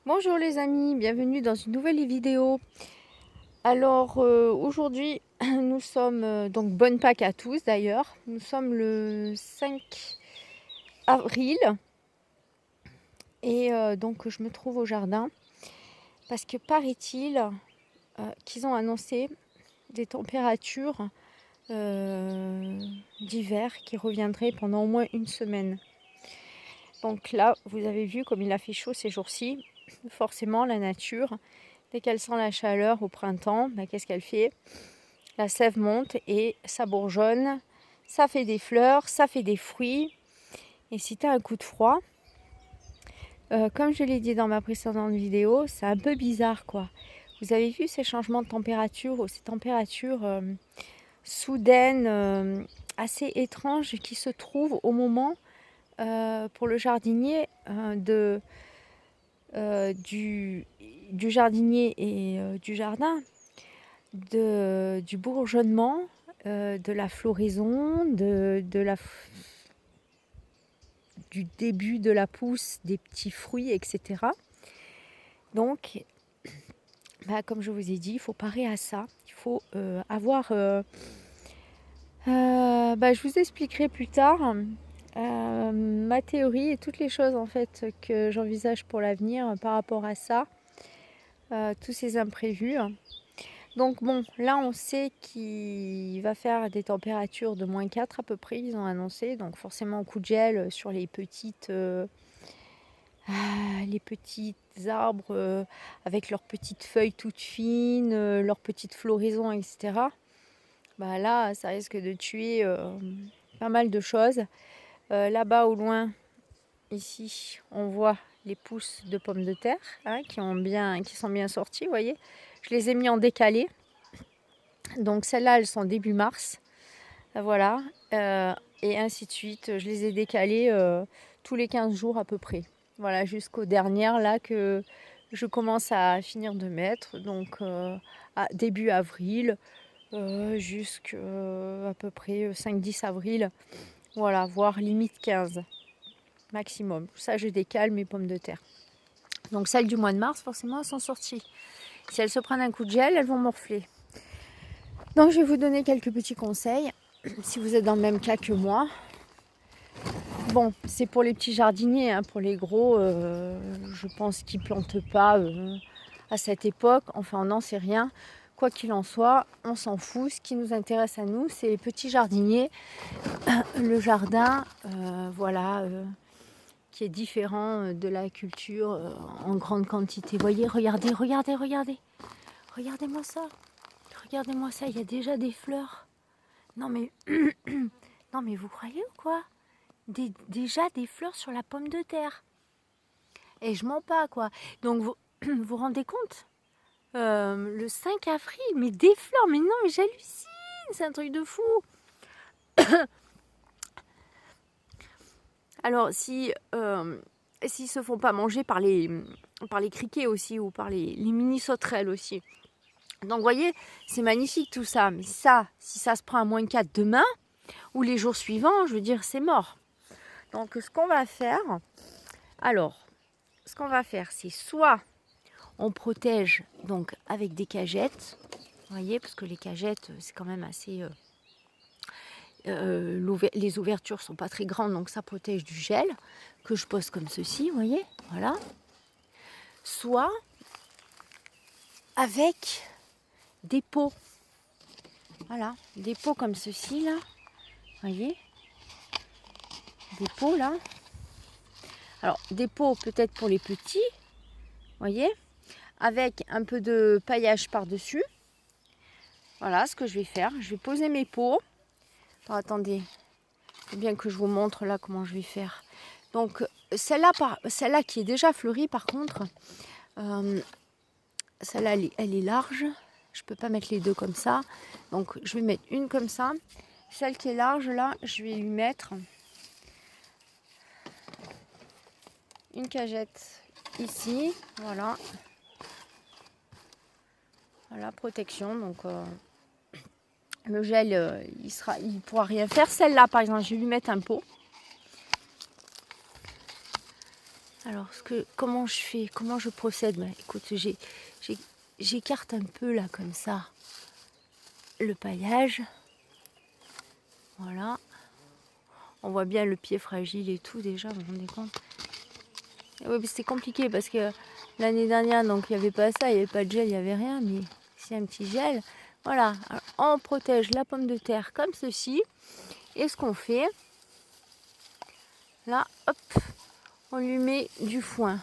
Bonjour les amis, bienvenue dans une nouvelle vidéo. Alors aujourd'hui nous sommes, donc bonne Pâques à tous d'ailleurs. Nous sommes le 5 avril et donc je me trouve au jardin parce que paraît-il qu'ils ont annoncé des températures d'hiver qui reviendraient pendant au moins une semaine. Donc là vous avez vu comme il a fait chaud ces jours-ci, forcément la nature, dès qu'elle sent la chaleur au printemps, qu'est-ce qu'elle fait? La sève monte et ça bourgeonne, ça fait des fleurs, ça fait des fruits. Et si tu as un coup de froid, comme je l'ai dit dans ma précédente vidéo, c'est un peu bizarre quoi. Vous avez vu ces changements de température ou ces températures soudaines, assez étranges qui se trouvent au moment pour le jardinier du jardinier et du jardin, du bourgeonnement, de la floraison, du début de la pousse des petits fruits, etc. Donc, comme je vous ai dit, il faut parer à ça. Il faut avoir... je vous expliquerai plus tard ma théorie et toutes les choses en fait que j'envisage pour l'avenir par rapport à ça, tous ces imprévus. Donc bon, là on sait qu'il va faire des températures de -4 à peu près, ils ont annoncé. Donc forcément coup de gel sur les petits arbres avec leurs petites feuilles toutes fines, leurs petites floraisons, etc. Là, ça risque de tuer pas mal de choses. Là-bas au loin, ici, on voit les pousses de pommes de terre qui sont bien sorties, vous voyez. Je les ai mis en décalé. Donc celles-là, elles sont début mars. Voilà. Et ainsi de suite. Je les ai décalées tous les 15 jours à peu près. Voilà, jusqu'aux dernières là que je commence à finir de mettre. Donc à début avril jusqu'à à peu près 5-10 avril. Voilà, voire limite 15 maximum. Ça, je décale mes pommes de terre. Donc celles du mois de mars, forcément, elles sont sorties. Si elles se prennent un coup de gel, elles vont morfler. Donc je vais vous donner quelques petits conseils si vous êtes dans le même cas que moi. Bon, c'est pour les petits jardiniers, pour les gros, je pense qu'ils ne plantent pas à cette époque. Enfin, on n'en sait rien. Quoi qu'il en soit, on s'en fout. Ce qui nous intéresse à nous, c'est les petits jardiniers, le jardin, qui est différent de la culture en grande quantité. Voyez, regardez. Regardez-moi ça. Regardez-moi ça, il y a déjà des fleurs. Non mais, non mais vous croyez ou quoi? Déjà des fleurs sur la pomme de terre. Et je mens pas quoi. Donc vous vous rendez compte? Le 5 avril, mais des fleurs, mais non mais j'hallucine, c'est un truc de fou. Alors si s'ils se font pas manger par les criquets aussi ou par les mini sauterelles aussi. Donc vous voyez, c'est magnifique tout ça. Mais ça, si ça se prend à -4 demain ou les jours suivants, je veux dire, c'est mort. Donc ce qu'on va faire, c'est soit on protège donc avec des cagettes, vous voyez, parce que les cagettes, c'est quand même assez... les ouvertures sont pas très grandes, donc ça protège du gel, que je pose comme ceci, vous voyez, voilà. Soit avec des pots, voilà, des pots comme ceci là, vous voyez, des pots là. Alors des pots peut-être pour les petits, vous voyez, avec un peu de paillage par-dessus. Voilà ce que je vais faire. Je vais poser mes pots. Alors, attendez, il faut bien que je vous montre là comment je vais faire. Donc celle-là qui est déjà fleurie par contre, celle-là elle est large. Je ne peux pas mettre les deux comme ça. Donc je vais mettre une comme ça. Celle qui est large là, je vais lui mettre une cagette ici. Voilà. Voilà, protection. Donc le gel, il pourra rien faire. Celle-là, par exemple, je vais lui mettre un pot. Alors, comment je fais, comment je procède? Bah, écoute, j'écarte un peu là comme ça le paillage. Voilà. On voit bien le pied fragile et tout déjà, vous vous rendez compte? Oui, c'est compliqué parce que l'année dernière, donc il n'y avait pas ça, il n'y avait pas de gel, il n'y avait rien, mais ici un petit gel. Voilà, alors, on protège la pomme de terre comme ceci. Et ce qu'on fait, là, hop, on lui met du foin.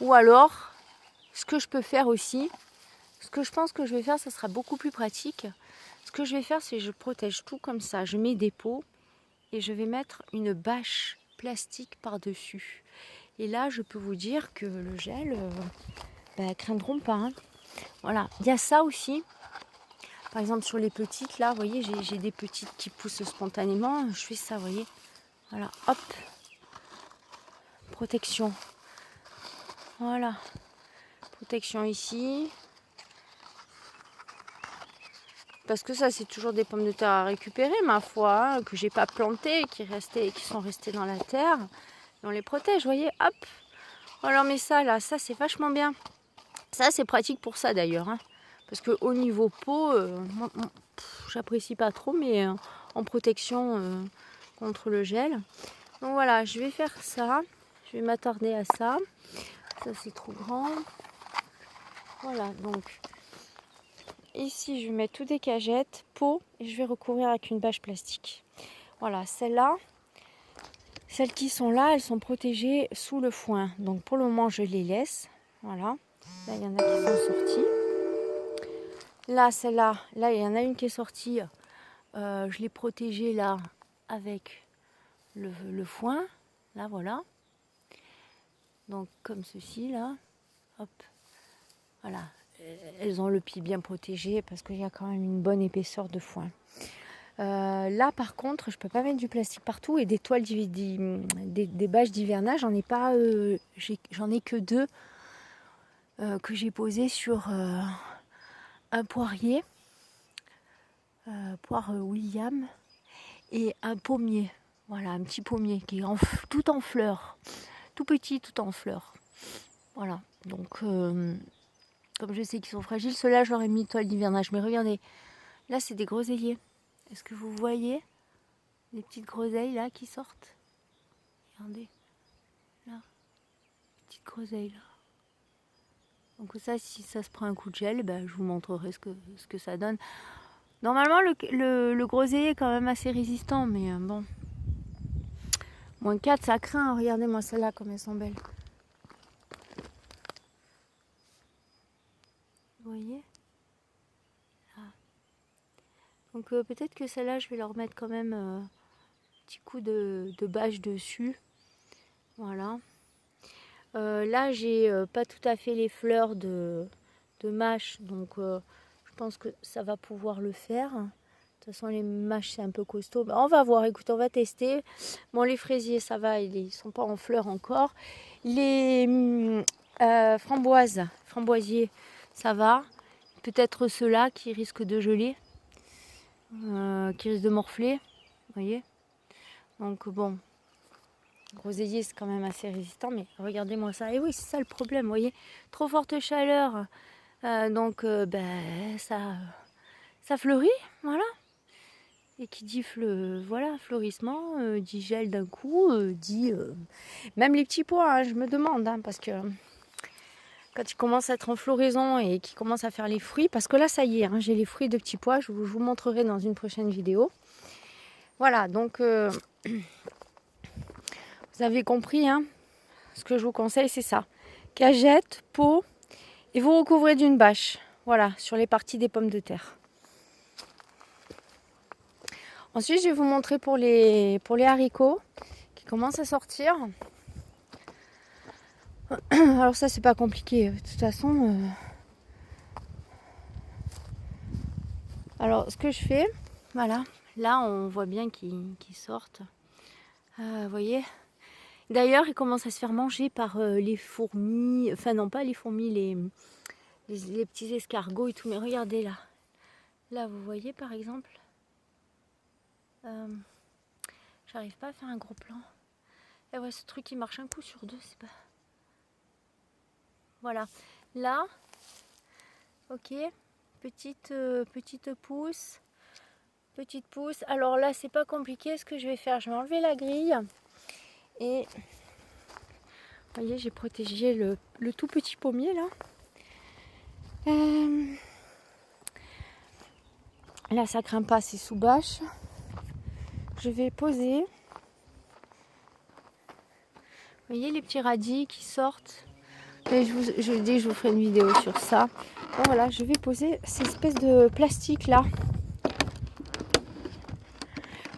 Ou alors, ce que je peux faire aussi, ce que je pense que je vais faire, ça sera beaucoup plus pratique. Ce que je vais faire, c'est que je protège tout comme ça. Je mets des pots et je vais mettre une bâche plastique par-dessus. Et là, je peux vous dire que le gel, craindront pas. Hein. Voilà, il y a ça aussi. Par exemple, sur les petites, là, vous voyez, j'ai des petites qui poussent spontanément. Je fais ça, vous voyez. Voilà, hop. Protection. Voilà. Protection ici. Parce que ça, c'est toujours des pommes de terre à récupérer, ma foi, hein, que j'ai pas plantées, qui sont restées dans la terre. Et on les protège, vous voyez, hop. Alors, mais ça, là, ça, c'est vachement bien. Ça, c'est pratique pour ça, d'ailleurs. Hein, parce qu'au niveau peau, j'apprécie pas trop, mais en protection contre le gel. Donc voilà, je vais faire ça. Je vais m'attarder à ça. Ça, c'est trop grand. Voilà, donc ici, je vais mettre tout des cagettes, pot, et je vais recouvrir avec une bâche plastique. Voilà, celles-là, celles qui sont là, elles sont protégées sous le foin. Donc pour le moment, je les laisse. Voilà. Là, il y en a qui sont sorties. Là, celle-là, là, il y en a une qui est sortie. Je l'ai protégée là avec le foin. Là, voilà. Donc comme ceci, là. Hop. Voilà. Elles ont le pied bien protégé parce qu'il y a quand même une bonne épaisseur de foin. Là par contre je peux pas mettre du plastique partout et des toiles des bâches d'hivernage, j'en ai pas j'en ai que 2 que j'ai posées sur un poirier, poire William, et un pommier, voilà, un petit pommier qui est tout en fleurs, tout petit, tout en fleurs, voilà. Donc comme je sais qu'ils sont fragiles, ceux-là je leur ai mis toile d'hivernage, mais regardez, là c'est des groseilliers. Est-ce que vous voyez les petites groseilles là qui sortent? Regardez, là, petite groseille là. Donc ça, si ça se prend un coup de gel, je vous montrerai ce que ça donne. Normalement, le groseillier est quand même assez résistant, mais bon. -4, ça craint. Regardez-moi celles-là, comme elles sont belles. Vous voyez là. Donc peut-être que celle-là, je vais leur mettre quand même un petit coup de bâche dessus. Voilà. Là, j'ai pas tout à fait les fleurs de mâche, donc je pense que ça va pouvoir le faire. De toute façon, les mâches, c'est un peu costaud. On va voir, écoute, on va tester. Bon, les fraisiers, ça va, ils sont pas en fleurs encore. Les framboisiers, ça va. Peut-être ceux-là qui risquent de geler, qui risquent de morfler, vous voyez. Donc bon, groseillier, c'est quand même assez résistant, mais regardez-moi ça. Et oui, c'est ça le problème, vous voyez. Trop forte chaleur, donc ça fleurit, voilà. Et qui dit fleurissement, dit gel d'un coup, dit même les petits pois, hein, je me demande, hein, parce que quand ils commencent à être en floraison et qu'ils commencent à faire les fruits, parce que là ça y est, hein, j'ai les fruits de petits pois, je vous montrerai dans une prochaine vidéo. Voilà, donc vous avez compris, hein, ce que je vous conseille c'est ça. Cagette, pot, et vous recouvrez d'une bâche, voilà, sur les parties des pommes de terre. Ensuite, je vais vous montrer pour les haricots qui commencent à sortir. Alors ça, c'est pas compliqué. De toute façon, alors ce que je fais, voilà, là on voit bien qu'ils sortent. Vous voyez. D'ailleurs, ils commencent à se faire manger par les fourmis. Enfin non, pas les fourmis, les petits escargots et tout. Mais regardez là. Là, vous voyez par exemple. J'arrive pas à faire un gros plan. Et ouais, ce truc il marche un coup sur deux, c'est pas. Voilà. Là, ok, petite pousse. Petite pousse. Alors là, c'est pas compliqué. Ce que je vais faire, je vais enlever la grille. Et vous voyez, j'ai protégé le tout petit pommier là. Là, ça craint pas, c'est sous bâche. Je vais poser. Vous voyez les petits radis qui sortent. Et je dis que je vous ferai une vidéo sur ça. Bon, voilà, je vais poser ces espèces de plastique là.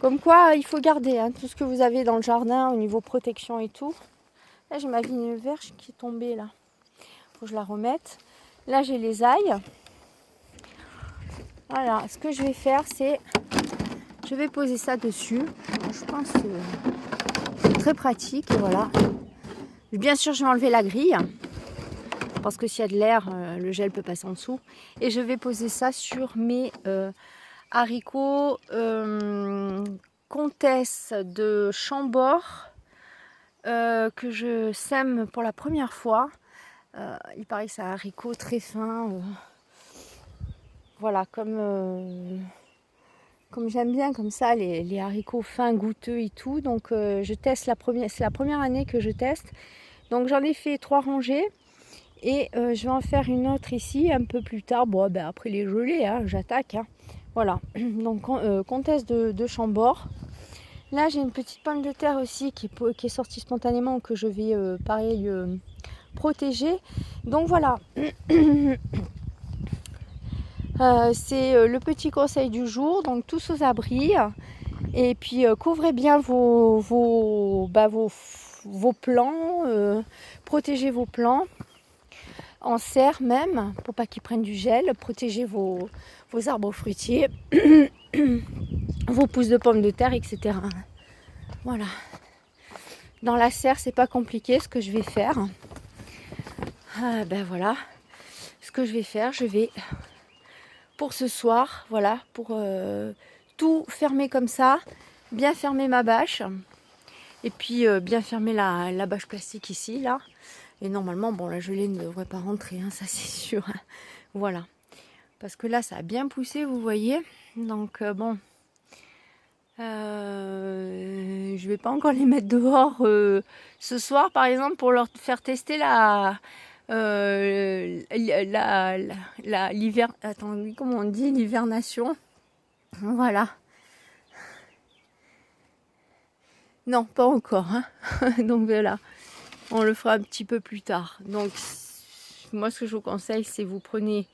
Comme quoi, il faut garder hein, tout ce que vous avez dans le jardin au niveau protection et tout. Là, j'ai ma vigne vierge qui est tombée là. Faut que je la remette. Là, j'ai les ailles. Voilà, ce que je vais faire, c'est... Je vais poser ça dessus. Je pense que c'est très pratique. Voilà. Bien sûr, je vais enlever la grille. Parce que s'il y a de l'air, le gel peut passer en dessous. Et je vais poser ça sur mes haricots comtesse de Chambord que je sème pour la première fois. Il paraît que c'est un haricot très fin. Voilà, comme j'aime bien comme ça les haricots fins, goûteux et tout. Donc je teste c'est la première année que je teste. Donc j'en ai fait 3 rangées. Et je vais en faire une autre ici un peu plus tard. Bon, ben, après les gelées, hein, j'attaque. Hein. Voilà, donc comtesse de Chambord. Là, j'ai une petite pomme de terre aussi qui est sortie spontanément que je vais pareil protéger. Donc voilà, c'est le petit conseil du jour. Donc tous aux abris. Et puis couvrez bien vos plants, protégez vos plants. En serre même, pour pas qu'ils prennent du gel, protégez vos arbres fruitiers, vos pousses de pommes de terre, etc. Voilà. Dans la serre, c'est pas compliqué ce que je vais faire. Ben voilà. Ce que je vais faire, je vais pour ce soir, voilà, pour tout fermer comme ça, bien fermer ma bâche. Et puis bien fermer la bâche plastique ici, là. Et normalement, bon, la gelée ne devrait pas rentrer, hein, ça c'est sûr. Hein. Voilà. Parce que là, ça a bien poussé, vous voyez. Donc, bon. Je vais pas encore les mettre dehors ce soir, par exemple, pour leur faire tester l'hiver... Attends, comment on dit? L'hivernation. Voilà. Non, pas encore. Hein. Donc, voilà. On le fera un petit peu plus tard. Donc, moi, ce que je vous conseille, c'est vous prenez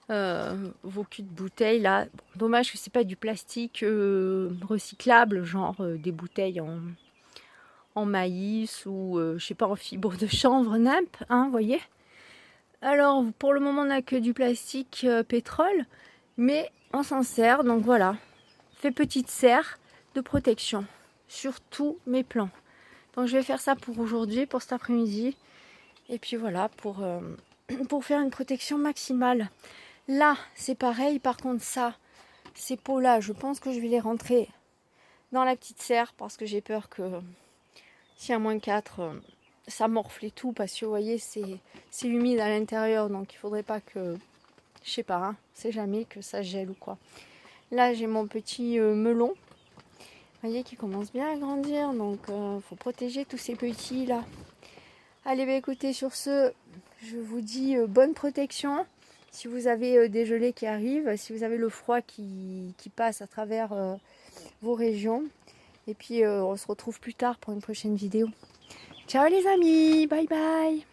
vos culs de bouteilles. Là, bon, dommage que c'est pas du plastique recyclable, genre des bouteilles en maïs ou, je sais pas, en fibre de chanvre, nimp, hein, vous voyez. Alors, pour le moment, on n'a que du plastique pétrole, mais on s'en sert. Donc, voilà. Fait petite serre de protection sur tous mes plants. Donc je vais faire ça pour aujourd'hui, pour cet après-midi. Et puis voilà, pour faire une protection maximale. Là, c'est pareil. Par contre, ça, ces pots-là, je pense que je vais les rentrer dans la petite serre parce que j'ai peur que s'il y a -4, ça morfle et tout. Parce que vous voyez, c'est humide à l'intérieur. Donc il faudrait pas que, je sais pas, hein, c'est jamais que ça gèle ou quoi. Là, j'ai mon petit melon. Vous voyez qui commence bien à grandir, donc faut protéger tous ces petits là. Allez, bah écoutez, sur ce, je vous dis bonne protection. Si vous avez des gelées qui arrivent, si vous avez le froid qui passe à travers vos régions. Et puis on se retrouve plus tard pour une prochaine vidéo. Ciao les amis, bye bye.